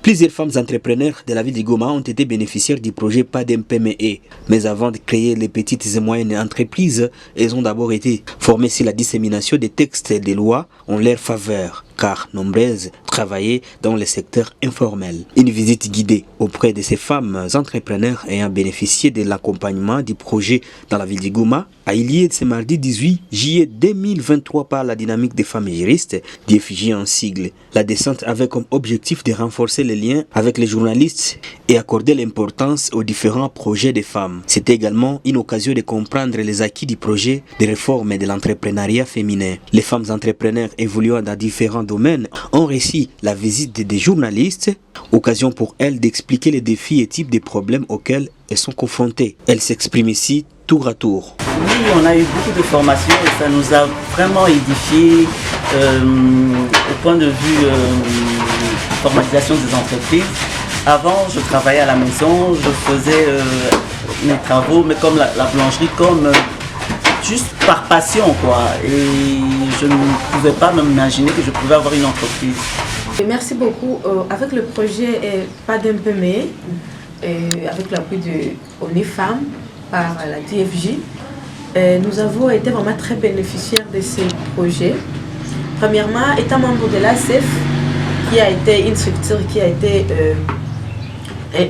Plusieurs femmes entrepreneurs de la ville de Goma ont été bénéficiaires du projet PADMPME. Mais avant de créer les petites et moyennes entreprises, elles ont d'abord été formées sur la dissémination des textes et des lois en leur faveur, car nombreuses travaillaient dans le secteur informel. Une visite guidée auprès de ces femmes entrepreneurs ayant bénéficié de l'accompagnement du projet dans la ville de Goma a eu lieu ce mardi 18 juillet 2023 par la dynamique des femmes juristes, DFJ en sigle. La descente avait comme objectif de renforcer les liens avec les journalistes et accorder l'importance aux différents projets des femmes. C'était également une occasion de comprendre les acquis du projet de réforme et de l'entrepreneuriat féminin. Les femmes entrepreneurs évoluant dans différents domaines ont réussi la visite des journalistes, occasion pour elles d'expliquer les défis et types de problèmes auxquels elles sont confrontées. Elles s'expriment ici tour à tour. Oui, on a eu beaucoup de formations et ça nous a vraiment édifié au point de vue formalisation des entreprises. Avant, je travaillais à la maison, je faisais mes travaux, mais comme la boulangerie, comme juste par passion, quoi. Et je ne pouvais pas m'imaginer que je pouvais avoir une entreprise. Merci beaucoup. Avec le projet PADMPME, avec l'appui de ONU Femmes par la DFJ, nous avons été vraiment très bénéficiaires de ces projets. Premièrement, étant membre de l'ACEF, qui a été une structure qui a été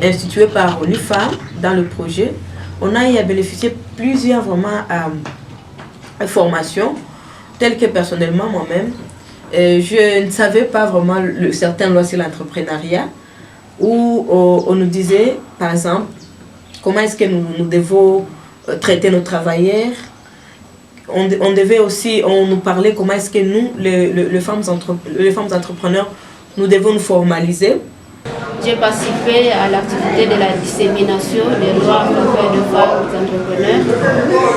instituée par ONU Femmes dans le projet, on a eu à bénéficier plusieurs vraiment formations, telles que personnellement moi-même, je ne savais pas vraiment certaines lois sur l'entrepreneuriat, où on nous disait, par exemple, comment est-ce que nous devons traiter nos travailleurs. On nous parlait comment est-ce que nous, les femmes entrepreneurs, nous devons nous formaliser. J'ai participé à l'activité de la dissémination des lois en faveur de femmes entrepreneurs,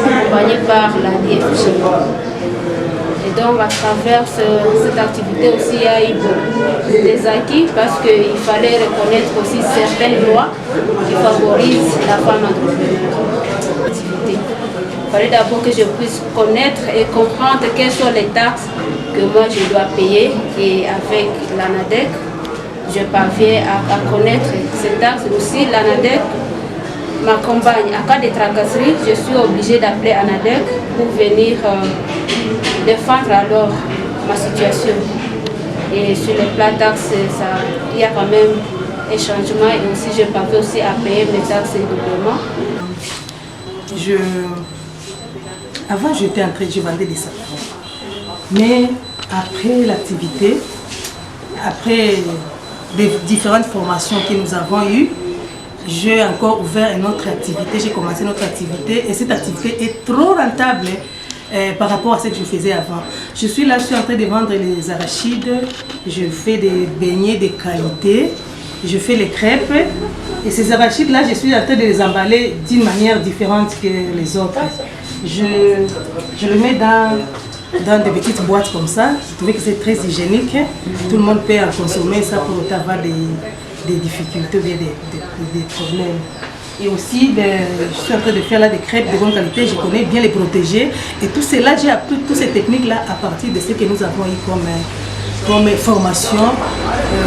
accompagnée par la DFJ. Et donc, à travers cette activité aussi, il y a eu des acquis parce qu'il fallait reconnaître aussi certaines lois qui favorisent la femme entrepreneur. Il fallait d'abord que je puisse connaître et comprendre quelles sont les taxes que moi je dois payer. Et avec l'ANADEC, je parviens à connaître ces taxes. Aussi, l'ANADEC m'accompagne. En cas de tracasserie, je suis obligée d'appeler ANADEC pour venir défendre alors ma situation. Et sur le plan taxes, il y a quand même un changement et aussi je parviens aussi à payer mes taxes doublement. Avant, j'étais en train de vendre des savons. Mais après l'activité, après les différentes formations que nous avons eues, j'ai encore ouvert une autre activité. J'ai commencé notre activité et cette activité est trop rentable par rapport à ce que je faisais avant. Je suis là, je suis en train de vendre les arachides, je fais des beignets de qualité, je fais les crêpes. Et ces arachides-là, je suis en train de les emballer d'une manière différente que les autres. Je le mets dans des petites boîtes comme ça. Je trouvais que c'est très hygiénique. Tout le monde peut en consommer ça pour avoir des difficultés ou des problèmes. Et aussi, je suis en train de faire là des crêpes de bonne qualité. Je connais bien les protéger. Et tout cela, j'ai appris toutes ces techniques-là à partir de ce que nous avons eu comme formation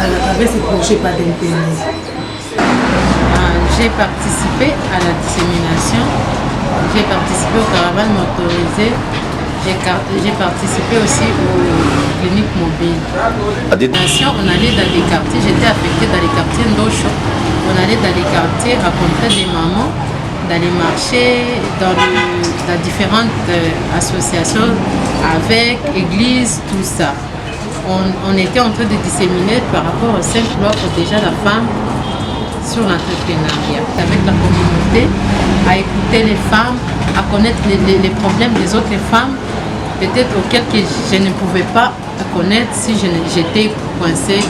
à travers ce projet PADMPME. J'ai participé à la dissémination, j'ai participé aux caravanes motorisées, j'ai participé aussi aux cliniques mobiles. On allait dans les quartiers, j'étais affectée dans les quartiers Ndosho, on allait dans les quartiers rencontrer des mamans, dans les marchés, dans différentes associations, avec églises, tout ça. On était en train de disséminer par rapport aux 5 lois pour déjà la femme sur l'entrepreneuriat, avec la communauté, à écouter les femmes, à connaître les problèmes des autres femmes, peut-être auxquels que je ne pouvais pas connaître si j'étais coincée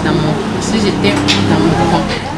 si j'étais dans mon coin.